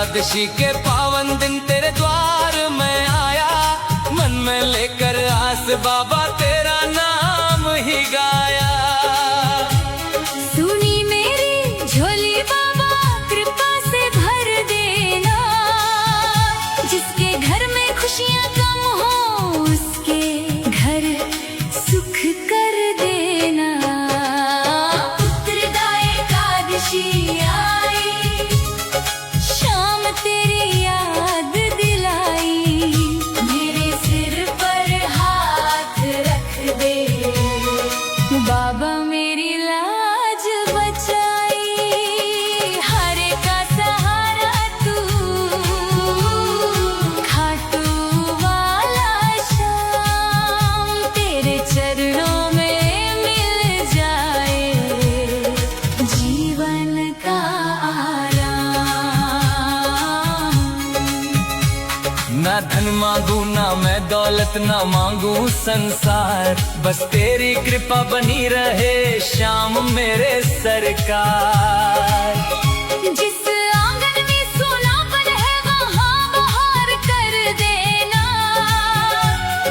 एकादशी के पावन दिन तेरे द्वार में आया, मन में लेकर आस बाबा तेरा नाम ही गाया। सुनी मेरी झोली बाबा कृपा से भर देना, जिसके घर में खुशियाँ कम हो उसके घर सुख कर देना। पुत्रदा एकादशी आई, शाम तेरी याद दिलाई, मेरे सिर पर हाथ रख दे बाबा मेरी लाज बचाई। हरे का सहारा तू, खाटू वाला श्याम, तेरे चरणों में मिल जाए जीवन का आराम। ना धन मांगू ना मैं दौलत, ना मांगू संसार, बस तेरी कृपा बनी रहे श्याम मेरे सरकार। जिस आंगन में सोनापन है वहाँ बहार कर देना,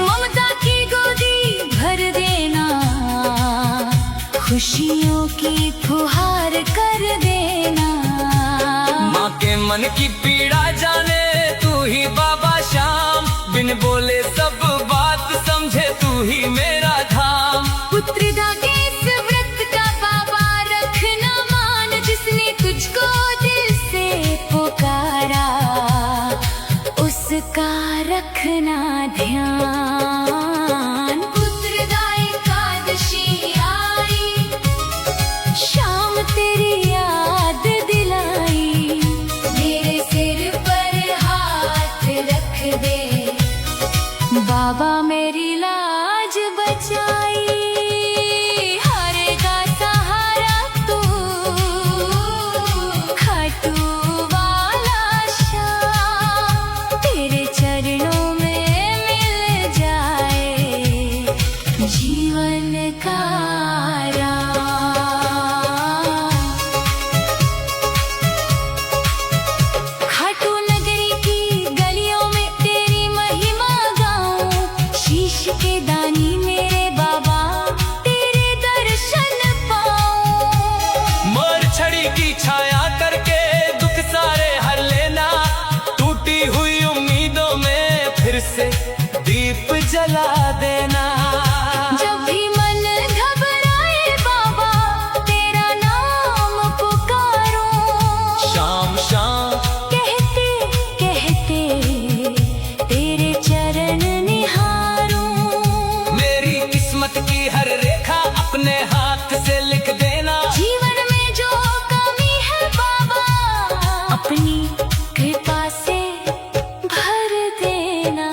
ममता की गोदी भर देना, खुशियों की फुहार कर देना। माँ के मन की पीड़ा जाने तू ही बाबा श्याम, बिन बोले सब बात समझे तू ही मेरा धाम। पुत्रदा के इस व्रत का बाबा रखना मान, जिसने तुझको दिल से पुकारा उसका रखना ध्यान। पुत्रदा एकादशी आई, शाम तेरी याद दिलाई, मेरे सिर पर हाथ रख दे बाबा मेरी लाज बचाई। हरे का सहारा तू, खाटू वाला श्याम, तेरे चरणों में मिल जाए जीवन का आराम। खाटू नगरी की गलियों में तेरी महिमा गाऊं, शीश के दानी मेरे बाबा तेरे दर्शन पाऊं। मोर छड़ी की छाया करके दुख सारे हर लेना, टूटी हुई उम्मीदों में फिर से दीप जला देना। जब भी मन घबराए बाबा तेरा नाम पुकारूं, शाम शाम कहते कहते तेरे चरण निहारूं। मेरी किस्मत की हर रेखा अपने हाथ से लिख देना, जीवन में जो कमी है बाबा अपनी कृपा से भर देना।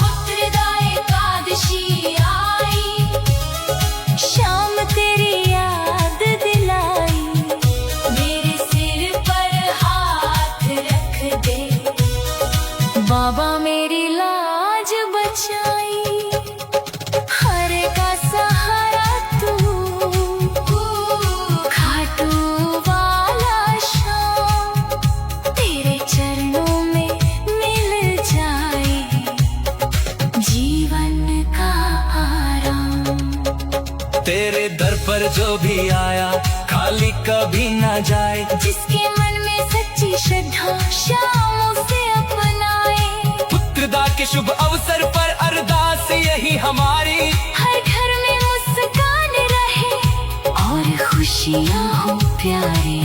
पुत्रदा एकादशी आई, शाम तेरी याद दिलाई, मेरे सिर पर हाथ रख दे बाबा मेरी लाज बचाई। हरे का सहारा तू, खाटू वाला श्याम, तेरे चरणों में मिल जाए जीवन का आराम। तेरे दर पर जो भी आया खाली कभी ना जाए, जिसके मन में सच्ची श्रद्धा श्याम उसे अपनाए। पुत्रदा के शुभ अवसर पर अरदास यही हमारी, हर घर में मुस्कान रहे और खुशियाँ हो प्यारे।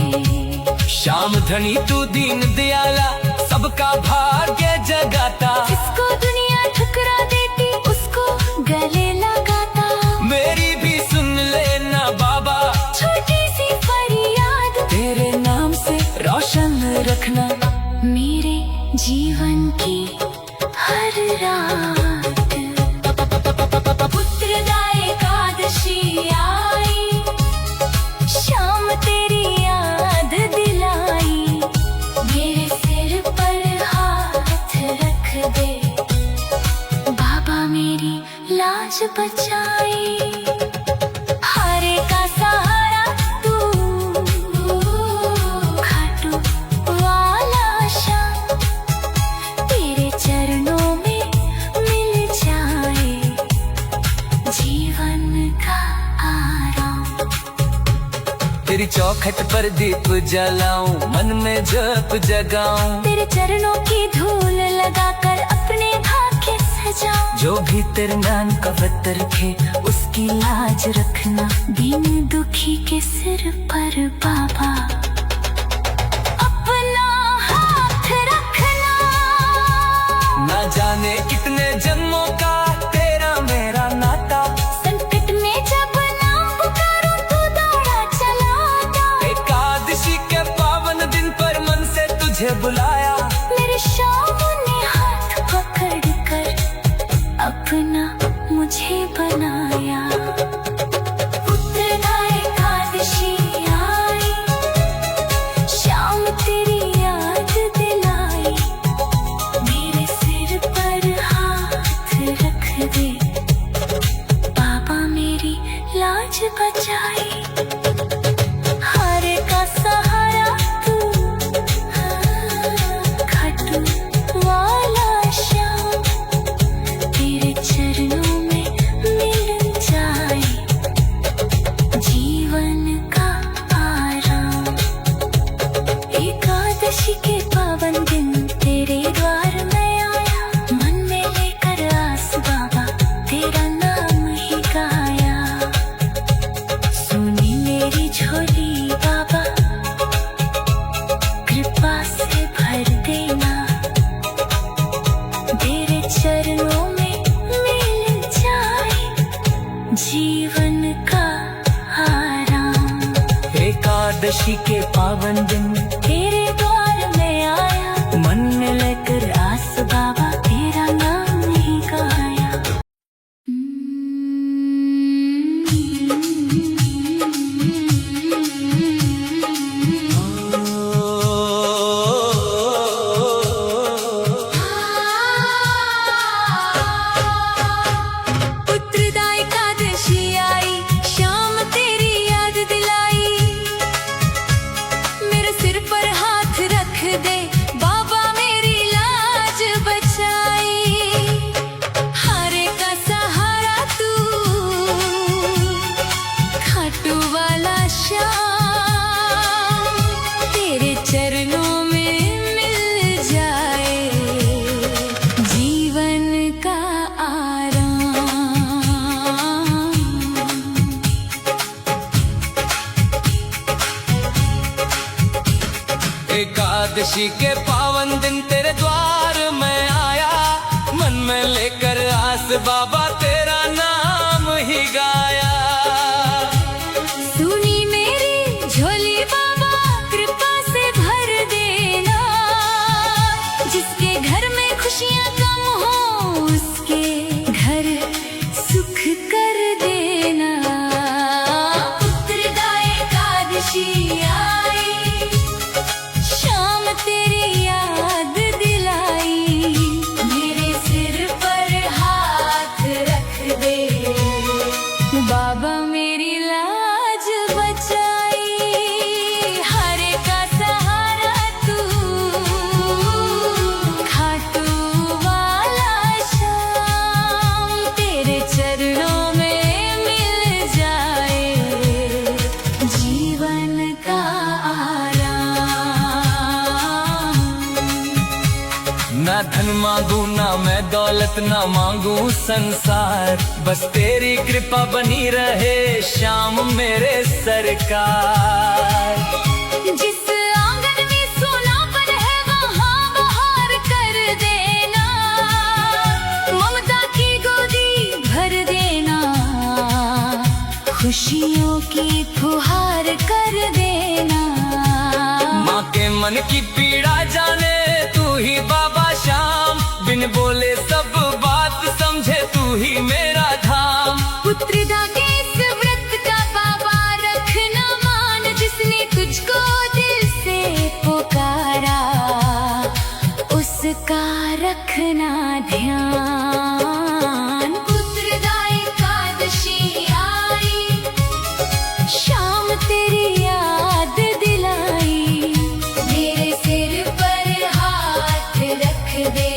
श्याम धनी तू दीन दयाला, सबका भाग्य जगाता, जिसको दुनिया ठुकरा देती उसको गले लगाता। मेरी भी सुन लेना बाबा छोटी सी फरियाद, तेरे नाम से रोशन रखना मेरे जीवन की हर रात। पुत्रदा एकादशी आई, शाम तेरी याद दिलाई, मेरे सिर पर हाथ रख दे बाबा मेरी लाज बचाई। हरे का सहारा तू, खाटू वाला तेरी चौखट पर दीप जलाऊं, मन में जप जगाऊं। तेरे चरणों की धूल लगाकर अपने भाग्य सजाऊं। जो भी तेरे नाम का व्रत रखे उसकी लाज रखना। दीन दुखी के सिर पर बाबा अपना हाथ रखना। ना जाने कितने जन्मों का तेरा मेरा नाता। संकट में जब नाम पुकारूं तू दौड़ा चला आता। एकादशी के पावन दिन पर मन से तुझे बुलाया। मेरे शाम ने हाथ पकड़ कर अपना मुझे बनाया। उतरना एकादशी आई, शाम तेरी याद दिलाई। मेरे सिर पर हाथ रख दे, बाबा मेरी लाज बचाई। हारे का सहारा तू, खाटू वाला श्याम। तेरे चरणों में मिल जाए जीवन का आराम। एकादशी के पावन दिन तेरे द्वार में आया। मन में लेकर आस बाबा तेरा नाम ही गाया। सुनी मेरी झोली बाबा, कृपा से भर देना। तेरे चरणों में मिल जाए जीवन का आराम। एकादशी के पावन दिन तेरे द्वार में आया। मन में लेकर आस बाबा तेरा नाम ही गाया। पुत्रदा एकादशी आई, शाम तेरी याद दिलाई। मेरे सिर पर हाथ रख दे, बाबा मेरी लाज बचाई। हारे का सहारा तू, खाटू वाला श्याम। तेरे चरणों में मिल जाए जीवन का आराम। एकादशी के पावन दिन तेरे द्वार में आया। मन में लेकर आस बाबा तेरा नाम ही गाया। सुनी मेरी झोली बाबा, कृपा से भर देना। जिसके घर में खुशियां कम हो उसके घर सुख कर देना। पुत्रदा एकादशी आई, शाम तेरी याद दिलाई। मेरे सिर पर हाथ रख दे, बाबा मेरी लाज बचाई। हरे का सहारा तू, खाटू वाला श्याम। तेरे चरणों में मिल जाए जीवन का आराम। ना धन मांगू ना मैं दौलत, ना मांगू संसार। बस तेरी कृपा बनी रहे श्याम मेरे सरकार। जिस आंगन में सोनापन है वहाँ बहार कर देना। ममता की गोदी भर देना, खुशियों की फुहार कर देना। माँ के मन की पीड़ा जाने तू ही बाबा श्याम। बिन बोले सब बात समझे तू ही मेरा धाम। पुत्रदा के इस व्रत का बाबा रखना मान। जिसने तुझको दिल से पुकारा उसका रखना ध्यान। पुत्रदा एकादशी आई, शाम तेरी याद दिलाई। मेरे सिर पर हाथ रख दे,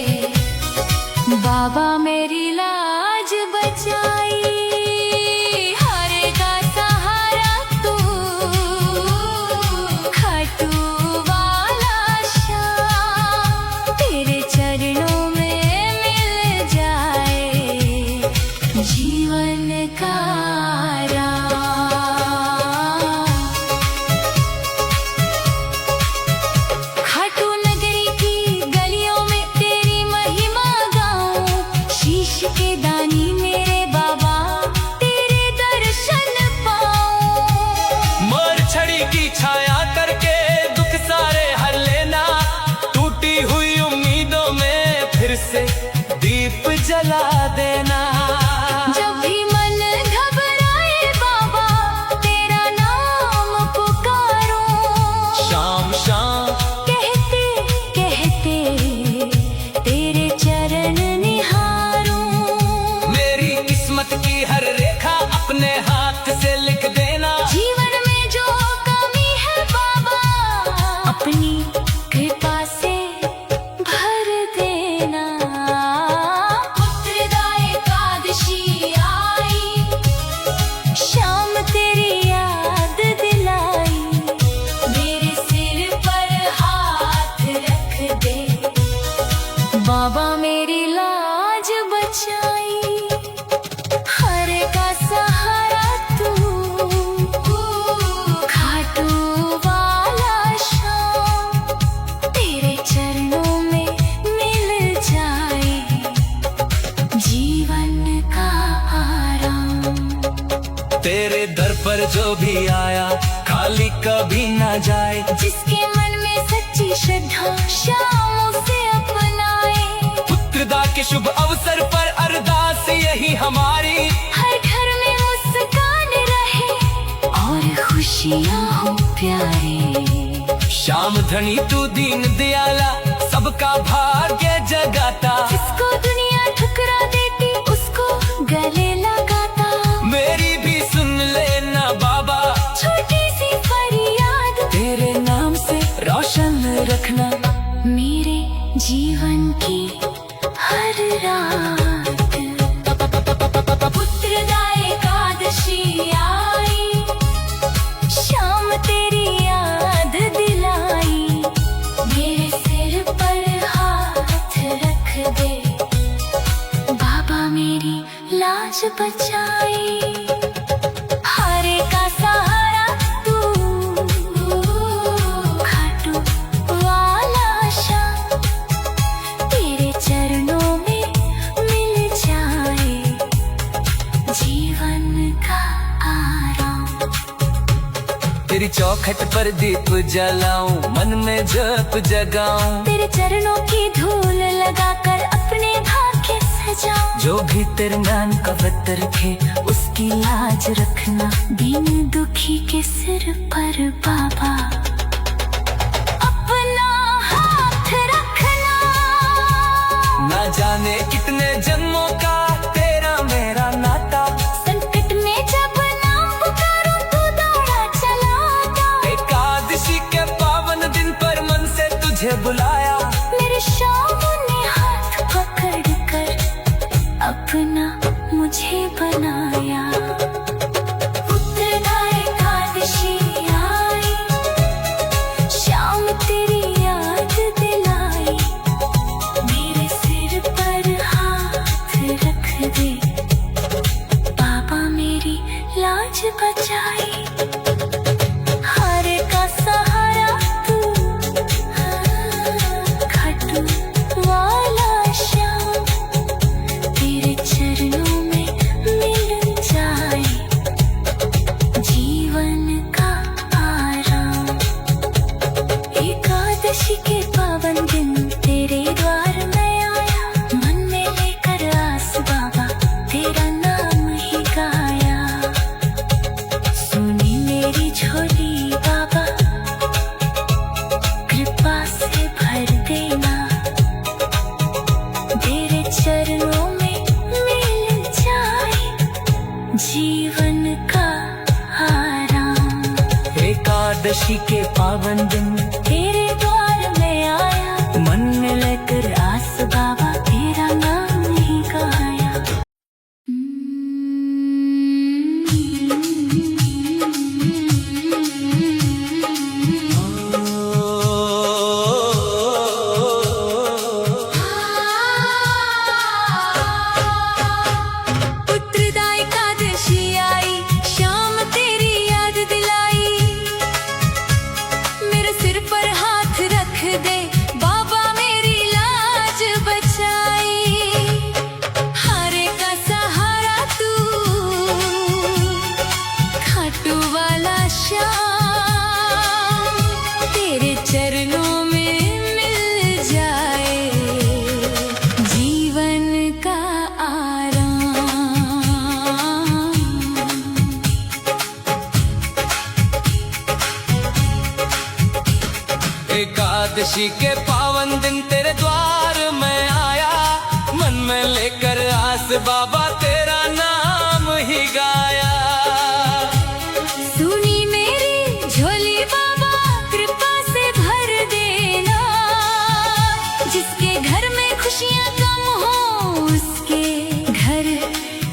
तेरे दर पर जो भी आया खाली कभी ना जाए। जिसके मन में सच्ची श्रद्धा शाम उसे अपनाए। पुत्रदा के शुभ अवसर पर अरदास यही हमारी, हर घर में मुस्कान रहे और खुशियाँ हो प्यारे। श्याम धनी तू दीन दयाला सबका भाग्य जगाता। जिसको दुनिया ठुकरा देती उसको गले लगाता। मेरी भी सुन लेना बाबा छोटी सी फरियाद, तेरे नाम से रोशन रखना मेरे जीवन की हर रात। पुत्रदा एकादशी आई, शाम तेरी याद दिलाई। मेरे सिर पर हाथ रख दे, बाबा मेरी लाज बचाई। हारे का सहारा तू, खाटू वाला श्याम तेरे चरणों में मिल जाए जीवन का आराम। तेरी चौखट पर दीप जलाऊं, मन में जप जगाऊं। तेरे चरणों की धूल लगाकर अपने भाग्य सजाऊं। जो भी तेरे नाम का व्रत रखे उसकी लाज रखना। दीन दुखी के सिर पर बाबा अपना हाथ रखना। ना जाने कितने जन्मों का तेरा मेरा नाता। संकट में जब नाम पुकारूं तू दौड़ा चला आता। एकादशी के पावन दिन पर मन से तुझे बुलाया। मेरे श्याम ने हाथ पकड़ कर अपना मुझे बनाया। पुत्रदा एकादशी आई, शाम तेरी याद दिलाई। मेरे सिर पर हाथ रख दे, बाबा मेरी लाज बचाई। हारे का सहारा तू, खाटू वाला श्याम तेरे चरणों में मिल जाए जीवन का आराम। एकादशी के पावन दिन तेरे द्वार में आया। मन में लेकर आस बाबा तेरा नाम ही गाया। सुनी मेरी झोली बाबा, कृपा से भर देना। तेरे चरणों में मिल जाए जीवन का आराम। एकादशी के पावन दिन तेरे द्वार में आया। मन में लेकर आस बाबा तेरा नाम ही गाया। पुत्रदा एकादशी आई, शाम तेरी याद दिलाई। मेरे सिर पर हाथ रख दे, बाबा मेरी लाज बचाई। हारे का सहारा तू, खाटू वाला श्याम तेरे चरणों में मिल जाए जीवन का आराम। एकादशी के पावन दिन तेरे द्वार में आया। मन में लेकर आस बाबा तेरा नाम ही गाया। सुनी मेरी झोली बाबा, कृपा से भर देना। जिसके घर में खुशियाँ कम हो उसके घर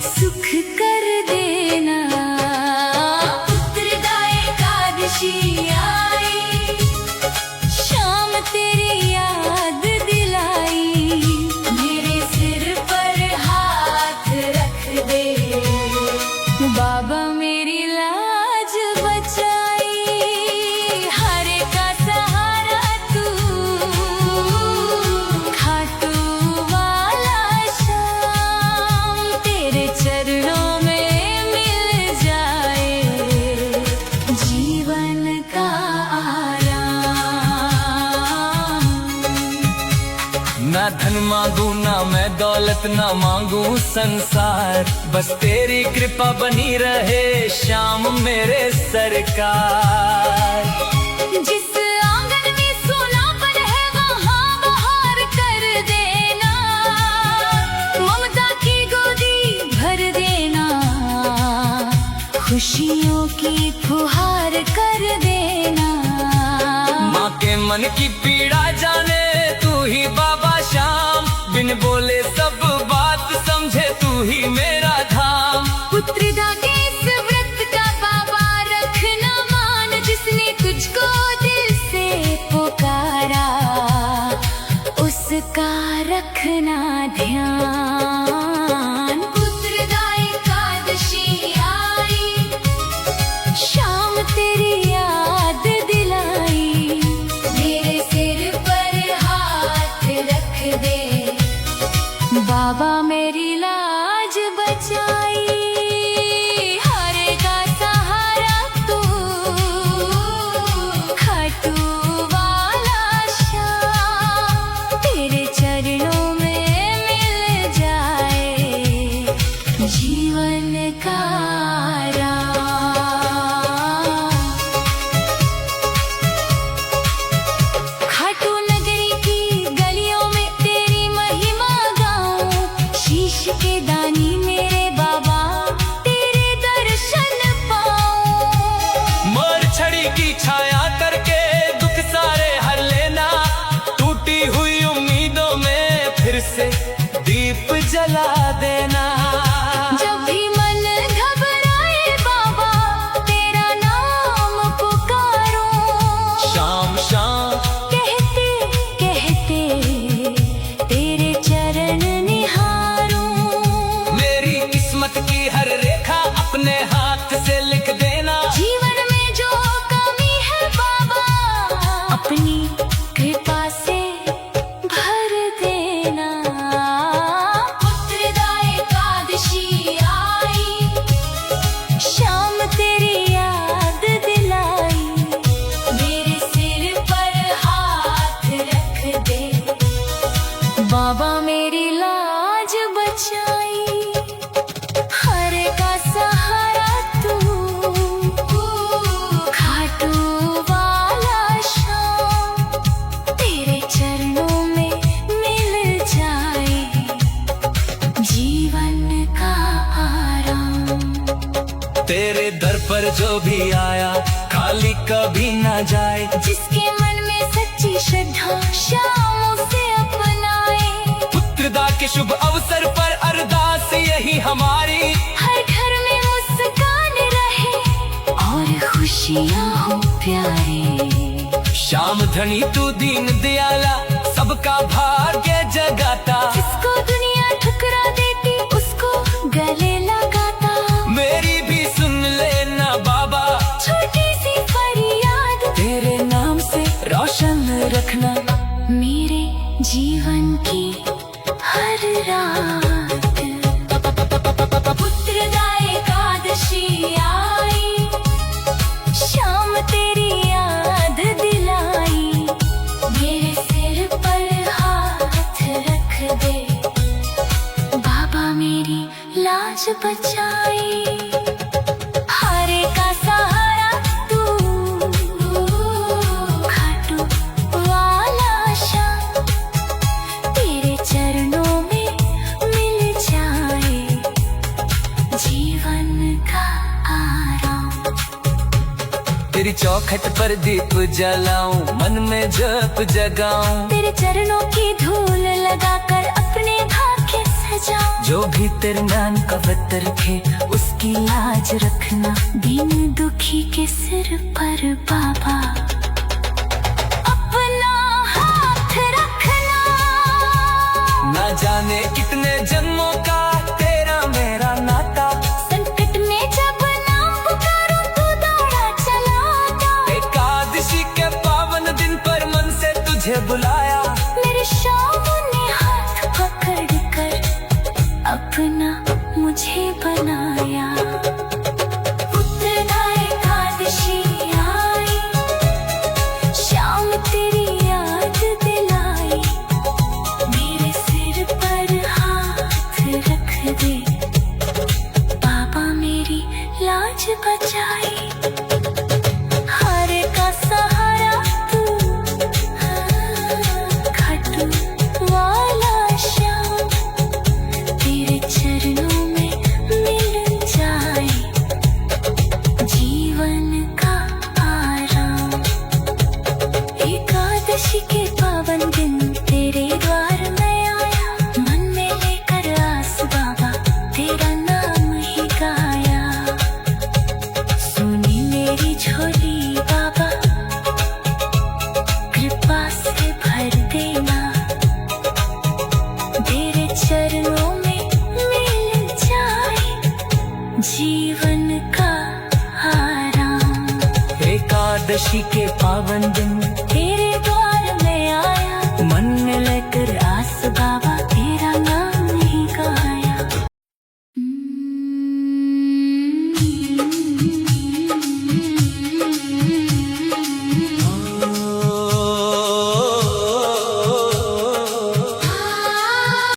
सुख कर देना। पुत्रदा एकादशी आई, शाम तेरी याद दिलाई। मेरे सिर पर हाथ रख दे, बाबा मेरी लाज बचाई। हारे का सहारा तू, खाटू वाला श्याम तेरे चरणों में मिल जाए मांगू ना मैं दौलत, ना मांगू संसार, बस तेरी कृपा बनी रहे श्याम मेरे सरकार। जिस आंगन में सोनापन है वहाँ बहार कर देना, ममता की गोदी भर देना, खुशियों की फुहार कर देना। माँ के मन की पीड़ा जाने तू ही बाबा श्याम, बिन बोले सब बात समझे तू ही मेरा धाम। पुत्रदा के इस व्रत का बाबा रखना मान, जिसने तुझको दिल से पुकारा उसका रखना ध्यान। पुत्रदा एकादशी आई, शाम तेरी याद दिलाई, मेरे सिर पर हाथ रख दे, बाबा मेरी लाज बचाई। हरे का सहारा तू, खाटू वाला श्याम, तेरे चरणों में मिल जाए जीवन का राम। खाटू नगरी की गलियों में तेरी महिमा गाऊं, शीश के दानी मेरे बाबा तेरे दर्शन पाऊं। मोर छड़ी की छाया करके दुख सारे हर लेना, टूटी हुई उम्मीदों में फिर से दीप जला देना। जब भी मन घबराए बाबा तेरा नाम पुकारूं, श्याम श्याम कहते कहते तेरे चरण निहारूं। मेरी किस्मत की हर रेखा अपने हाथ से लिख देना। जीवन में जो कमी है बाबा अपनी कृपा से भर देना। पुत्रदा एकादशी आई, शाम तेरी याद दिलाई, मेरे सिर पर हाथ रख दे, बाबा मेरी लाज बचाई। हरे का सहारा तू, खाटू वाला श्याम, तेरे चरणों में मिल जाए जीवन का आराम। तेरे दर पर जो भी आया खाली कभी ना जाए, जिसके मन में सच्ची श्रद्धा श्याम उसे अपनाए। पुत्रदा के शुभ अवसर पर अरदास यही हमारी, हर घर में मुस्कान रहे और खुशियाँ हो प्यारे। श्याम धनी तू दीन दयाला, सबका भाग्य जगाता, जिसको दुनिया ठुकरा देती उसको गले लगाता। मेरी भी सुन लेना बाबा छोटी सी फरियाद, तेरे नाम से रोशन रखना मेरे जीवन की हर रात। पुत्रदा एकादशी आई, शाम तेरी याद दिलाई, मेरे सिर पर हाथ रख दे, बाबा मेरी लाज बचाई। हरे का सहारा तू, खाटू वाला श्याम, तेरे चरणों में मिल जाए जीवन का आराम। तेरी चौखट पर दीप जलाऊं, मन में जप जगाऊं, तेरे चरणों की धूल लगाकर अपने भाग्य सजाऊं। जो भी तेरे नाम का व्रत रखे उसकी लाज रखना, दीन दुखी के सिर पर बाबा अपना हाथ रखना। ना जाने कितने जन्मों का तेरा मेरा नाता, संकट में जब नाम पुकारूं तू दौड़ा चला आता। एकादशी के पावन दिन पर मन से तुझे बुलाया, मेरे श्याम ने हाथ पकड़ कर अपना मुझे बनाया। पुत्रदा एकादशी आई, श्याम तेरी याद दिलाई, मेरे सिर लाज बचाई। हारे का सहारा तू, खाटू वाला श्याम, तेरे चरणों में मिल जाए जीवन का आराम। एकादशी के पावन दिन तेरे द्वार में आया, मन में लेकर आस बाबा तेरा नाम ही गाया। सुनी मेरी झोली बाबा, कृपा से भर देना, तेरे चरणों में मिल जाए जीवन का आराम। एकादशी के पावन दिन